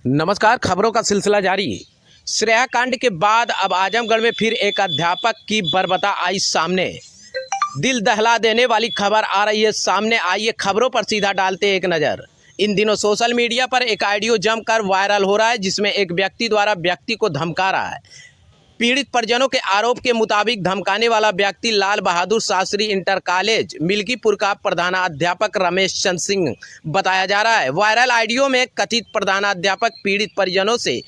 नमस्कार। खबरों का सिलसिला जारी। श्रेया कांड के बाद अब आजमगढ़ में फिर एक अध्यापक की बर्बरता आई सामने। दिल दहला देने वाली खबर आ रही है सामने। आइए खबरों पर सीधा डालते एक नज़र। इन दिनों सोशल मीडिया पर एक ऑडियो जमकर वायरल हो रहा है, जिसमें एक व्यक्ति द्वारा व्यक्ति को धमका रहा है। पीड़ित परिजनों के आरोप के मुताबिक धमकाने वाला व्यक्ति लाल बहादुर शास्त्री इंटर कॉलेज मिल्कीपुर का प्रधानाध्यापक रमेश चंद्र सिंह बताया जा रहा है। वायरल ऑडियो में कथित प्रधानाध्यापक पीड़ित परिजनों से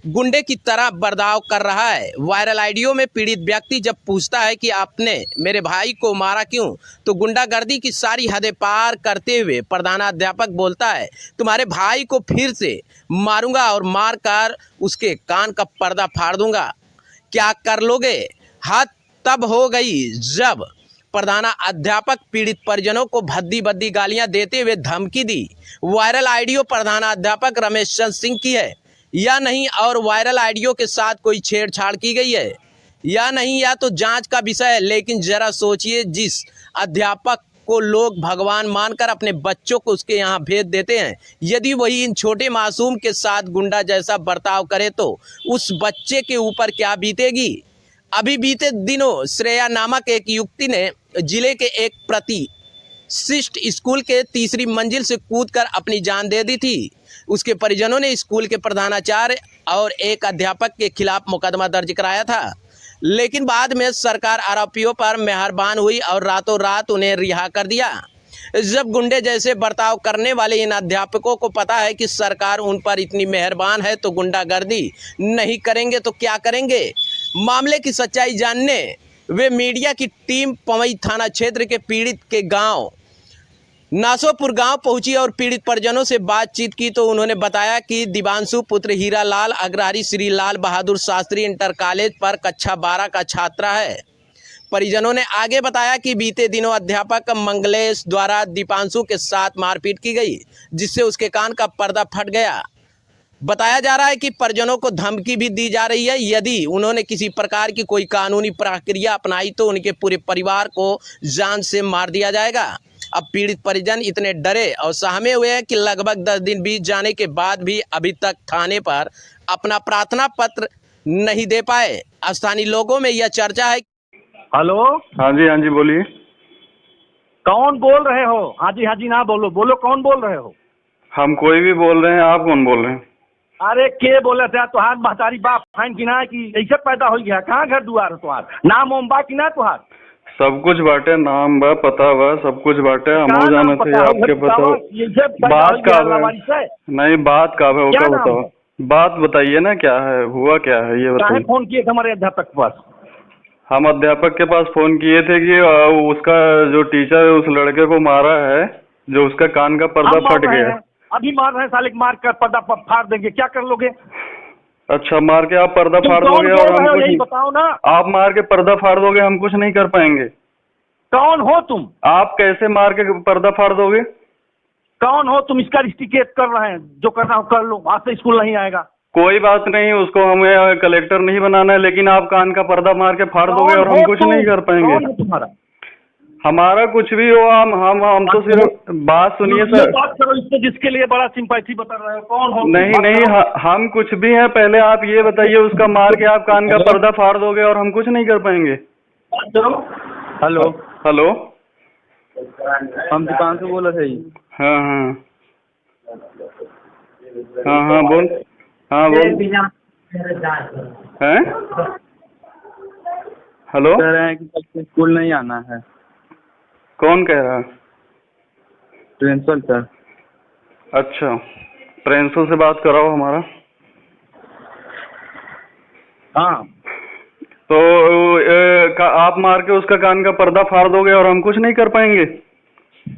गुंडे की तरह बर्ताव कर रहा है। वायरल ऑडियो में पीड़ित व्यक्ति जब पूछता है कि आपने मेरे भाई को मारा क्यों, तो गुंडागर्दी की सारी हदें पार करते हुए प्रधानाध्यापक बोलता है, तुम्हारे भाई को फिर से मारूंगा और मार कर उसके कान का पर्दा फाड़ दूंगा। क्या कर लोगे? हद तब हो गई जब प्रधानाध्यापक पीड़ित परिजनों को भद्दी भद्दी गालियां देते हुए धमकी दी। वायरल ऑडियो प्रधानाध्यापक रमेश चंद्र सिंह की है या नहीं, और वायरल ऑडियो के साथ कोई छेड़छाड़ की गई है या नहीं, या तो जांच का विषय है। लेकिन जरा सोचिए, जिस अध्यापक को लोग भगवान मानकर अपने बच्चों को उसके यहाँ भेज देते हैं, यदि वही इन छोटे मासूम के साथ गुंडा जैसा बर्ताव करे तो उस बच्चे के ऊपर क्या बीतेगी। अभी बीते दिनों श्रेया नामक एक युवती ने जिले के एक प्रतिष्ठित स्कूल के तीसरी मंजिल से कूदकर अपनी जान दे दी थी। उसके परिजनों ने स्कूल के प्रधानाचार्य और एक अध्यापक के खिलाफ मुकदमा दर्ज कराया था, लेकिन बाद में सरकार आरोपियों पर मेहरबान हुई और रातों रात उन्हें रिहा कर दिया। जब गुंडे जैसे बर्ताव करने वाले इन अध्यापकों को पता है कि सरकार उन पर इतनी मेहरबान है तो गुंडागर्दी नहीं करेंगे तो क्या करेंगे। मामले की सच्चाई जानने वे मीडिया की टीम पवई थाना क्षेत्र के पीड़ित के गांव नासोपुर गांव पहुंची और पीड़ित परिजनों से बातचीत की तो उन्होंने बताया कि दिवांशु पुत्र हीरालाल अग्रहारी श्री लाल बहादुर शास्त्री इंटर कॉलेज पर कक्षा 12 का छात्रा है। परिजनों ने आगे बताया कि बीते दिनों अध्यापक मंगलेश द्वारा दीपांशु के साथ मारपीट की गई, जिससे उसके कान का पर्दा फट गया। बताया जा रहा है कि परिजनों को धमकी भी दी जा रही है, यदि उन्होंने किसी प्रकार की कोई कानूनी प्रक्रिया अपनाई तो उनके पूरे परिवार को जान से मार दिया जाएगा। अब पीड़ित परिजन इतने डरे और सहमे हुए हैं कि लगभग 10 दिन बीत जाने के बाद भी अभी तक थाने पर अपना प्रार्थना पत्र नहीं दे पाए। स्थानीय लोगों में यह चर्चा है। हेलो। हाँ जी बोलिए। कौन बोल रहे हो? हाँ जी ना बोलो, बोलो कौन बोल रहे हो? हम कोई भी बोल रहे हैं, आप कौन बोल रहे हैं? अरे के बोले थे तुहार महतारी बाप फाइन की ना कि ऐसे पैदा हो गया? कहाँ घर दुआर है तुहार? नाम ओम बा कि ना तुहार? सब कुछ बाटे, नाम बा, पता बा, सब कुछ बाटे। हम हो जाना चाहिए आपके पता। बात का नहीं, बात का है वो बताओ। बात बताइए ना, क्या है, हुआ क्या है ये बताइए। फोन किए थे हमारे अध्यापक के पास? हम अध्यापक के पास फोन किए थे कि उसका जो टीचर है उस लड़के को मारा है, जो उसका कान का पर्दा फट गया। अभी मार रहे हैं, साले मार कर पर्दा फाड़ देंगे, क्या कर लोगे? अच्छा, मार के आप पर्दा फाड़ दोगे और हम कुछ बताओ ना। आप मार के पर्दा फाड़ दोगे, हम कुछ नहीं कर पाएंगे। कौन हो तुम? आप कैसे मार के पर्दा फाड़ दोगे? कौन हो तुम? इसका रिस्टिकेट कर रहे हैं, जो करना हो कर लो, आज से स्कूल नहीं आएगा। कोई बात नहीं, उसको हमें कलेक्टर नहीं बनाना है, लेकिन आप कान का पर्दा मार के फाड़ दोगे और हम कुछ नहीं कर पाएंगे। तुम्हारा हमारा कुछ भी हो, हम तो सिर्फ बात सुनिए सर। बात करो इससे जिसके लिए बड़ा सिंपैथी बता रहे हो। कौन हो? नहीं, हम कुछ भी हैं, पहले आप ये बताइए, उसका मार के आप कान का पर्दा फाड़ दोगे और हम कुछ नहीं कर पाएंगे। हेलो हेलो, हम दुकान से बोल रहे थे। हाँ बोल। हाँ बोल। हैं? हेलो, कह रहे हैं कि कल से स्कूल नहीं आना है। कौन कह रहा है? Principal sir. अच्छा, प्रिंसिपल से बात कराओ हमारा। हाँ, तो आप मार के उसका कान का पर्दा फाड़ दोगे और हम कुछ नहीं कर पाएंगे।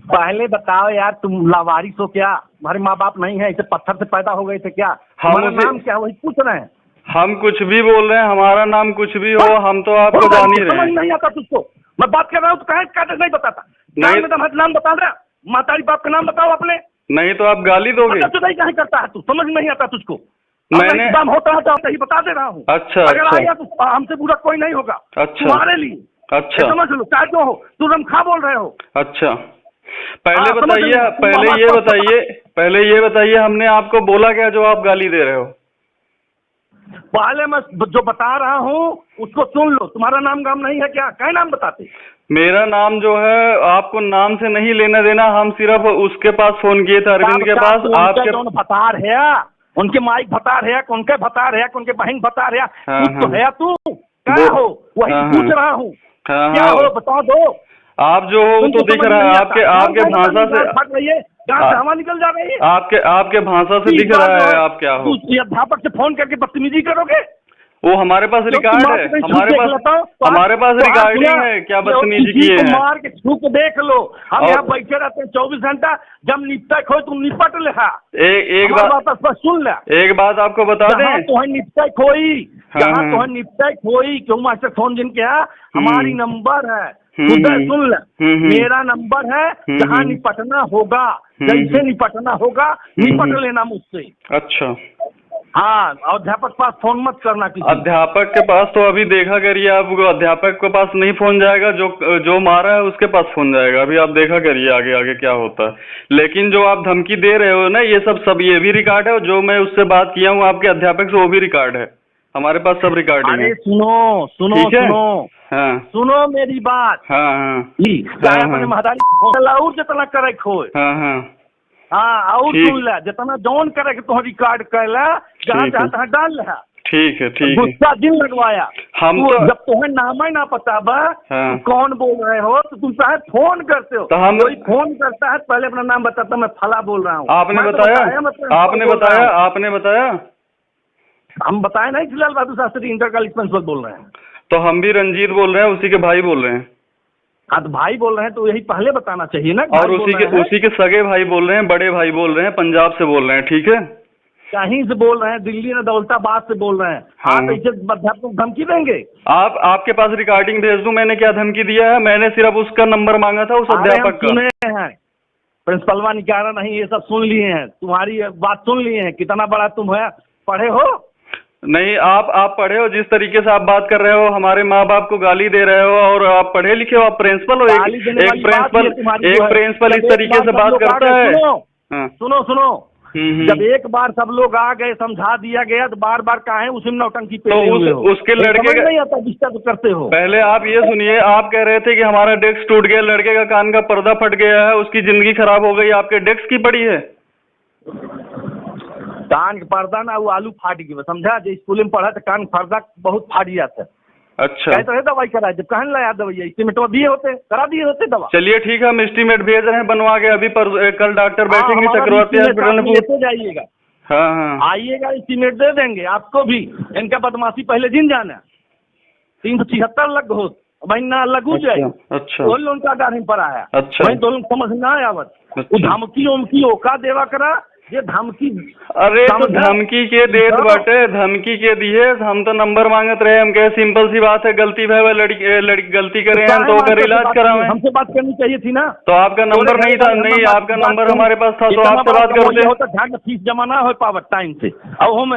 पहले बताओ यार, तुम लावारिस हो क्या? हमारे माँ बाप नहीं है, इसे पत्थर से पैदा हो गए थे क्या? हमारा नाम क्या है वही पूछ रहे हैं। हम कुछ भी बोल रहे हैं, हमारा नाम कुछ भी हो, हम तो आपको जान ही रहे हैं। समझ नहीं आता तुझको? मैं बात कर रहा हूँ तो कहे नहीं बताता? नहीं, नाम बता रहा, मातारी बाप का नाम बताओ अपने। नहीं तो आप गाली दोगे। नहीं करता है तू, समझ नहीं आता तुझको? मैंने काम होता है तो सही बता दे रहा हूँ। अच्छा, अगर आया तो हमसे बुरा कोई नहीं होगा। अच्छा, तुम्हारे लिए। अच्छा, समझ लो, चाहे जो हो, तू रमखा बोल रहे हो। अच्छा, पहले बताइए, पहले ये बताइए, पहले ये बताइए, हमने आपको बोला क्या जो आप गाली दे रहे हो? पहले मैं जो बता रहा हूँ उसको सुन लो। तुम्हारा नाम गाम नहीं है क्या? क्या नाम बताते? मेरा नाम जो है, आपको नाम से नहीं लेना देना, हम सिर्फ उसके पास फोन किए थे, अरविंद के पास। आपके कौन भतार है? उनके माइक भतार है, उनके भतार है, उनके बहन भतार है, हाँ, कुछ तो है। तू क्या हो? वही पूछ रहा हूँ। क्या हो बता दो। आप जो हो तो दिख रहा है, आपके भाषा से फट रही है, गाँव से हवा निकल जा रही है। आपके भाषा से दिख रहा है आप क्या हो। अध्यापक से फोन करके बदतमीजी करोगे? वो हमारे पास रिकॉर्ड है, हमारे पास रिकॉर्डिंग है क्या बदतमीजी की है। मार के छूक देख लो। हम यहाँ बैठे रहते हैं 24 घंटा। जब निपटक हो तुम निपट ले। एक बात सुन ले, एक बात आपको बता दें, तो निपटक होई, जहाँ तो निपटक होई, क्यों मास्टर फोन जिनके है, हमारी नंबर है। सुन ले, मेरा नंबर है। जहाँ निपटना होगा, जैसे निपटना होगा, निपट लेना मुझसे। अच्छा, हाँ, अध्यापक पास फोन मत करना किसी। अध्यापक के पास तो अभी देखा करिए, आपको अध्यापक के पास नहीं फोन जाएगा, जो मारा है उसके पास फोन जाएगा। अभी आप देखा करिए आगे आगे क्या होता है। लेकिन जो आप धमकी दे रहे हो ना, ये ये भी रिकॉर्ड है, और जो मैं उससे बात किया हूँ आपके अध्यापक से, वो भी रिकॉर्ड है। हमारे पास सब रिकॉर्डिंग है। सुनो सुनो सुनो, हाँ सुनो मेरी बात। हाँ हाँ महदारी जितना करे खोए। हाँ, और सुन ले, जितना जौन करे कि तुम रिकॉर्ड कर ले, जहाँ जहाँ डाल ले। ठीक है, ठीक है। गुस्सा दिन लगवाया हम तो जब तुम्हें नाम ही ना पता बा, हाँ। कौन बोल रहे हो, तो तुम चाहे फोन करते हो। तो हम कोई फोन करता है पहले अपना नाम बताता, मैं फला बोल रहा हूँ। आपने बताया? हम बताए नहीं, Lal Bahadur Shastri inter college principal बोल रहे हैं। तो हम भी रंजीत बोल रहे हैं, उसी के भाई बोल रहे हैं। हाँ, तो भाई बोल रहे हैं तो यही पहले बताना चाहिए ना। और उसी के सगे भाई बोल रहे हैं, बड़े भाई बोल रहे हैं, पंजाब से बोल रहे हैं। ठीक है, कहीं से बोल रहे हैं, दिल्ली में दौलताबाद से बोल रहे हैं। हाँ, तो इसे अध्यापक धमकी देंगे? आपके पास रिकॉर्डिंग भेज दूं? मैंने क्या धमकी दिया है? मैंने सिर्फ उसका नंबर मांगा था, उस अध्यापक का। सुने हैं, प्रिंसिपलवा निकाला नहीं, ये सब सुन लिए हैं, तुम्हारी बात सुन लिए हैं। कितना बड़ा तुम है, पढ़े हो? नहीं, आप पढ़े हो? जिस तरीके से आप बात कर रहे हो, हमारे माँ बाप को गाली दे रहे हो, और आप पढ़े लिखे हो, आप प्रिंसिपल हो। एक प्रिंसिपल इस तरीके से बात करता है। सुनो सुनो, जब एक बार सब लोग आ गए, समझा दिया गया, तो बार बार काहे उसी में नौटंकी पे उसके लड़के का नहीं आता, डिस्टर्ब करते हो। पहले आप ये सुनिए, आप कह रहे थे कि हमारा डेस्क टूट गया, लड़के का कान का पर्दा फट गया है, उसकी जिंदगी खराब हो गई, आपके डेस्क की पड़ी है। कान का पर्दा ना, वो आलू फाट गया, समझा? जो स्कूल में पढ़ा तो कान पर्दा बहुत फाट जाता है। अच्छा, कहते है दवाई करा, जब कहने लाया दवाई एस्टीमेट दिए होते, करा दिए होते दवा। चलिए ठीक है, हम एस्टीमेट भेज रहे हैं बनवा के। अभी कल डॉक्टर बैठेंगे चक्रवर्ती हॉस्पिटल में, लेते जाइएगा। हाँ, आइएगा, एस्टीमेट दे देंगे आपको भी। इनका बदमाशी पहले दिन जाना 376 लग हो महीना लगू जाए। अच्छा, वो लोग का गाड़ी पर आया। अच्छा, वही तो समझ ना आवत। धमकी उमकी ओका देवा करा, ये धमकी। अरे तो धमकी के देत बाटे, धमकी के दिए। हम तो नंबर मांगत रहे, हम कहे सिंपल सी बात है, गलती भाई लड़की गलती करे हम तो कर इलाज करावे। हमसे बात करनी चाहिए थी ना। तो आपका नंबर नहीं था? नहीं, आपका नंबर हमारे पास था, तो आपसे बात करते। होता ध्यान फीस जमा ना हो पावत टाइम से, और हम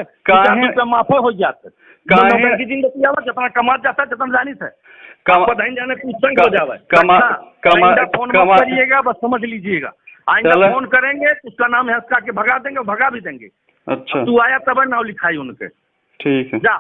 माफो हो जाते। जितना कमा जाता जितना जानी से जाने हो जावे। फोन करिएगा, बस समझ लीजिएगा। आइंदा फोन करेंगे तो उसका नाम हंसका के भगा देंगे, भगा भी देंगे। अच्छा, तू आया तब नाव लिखाई उनके। ठीक है, जा।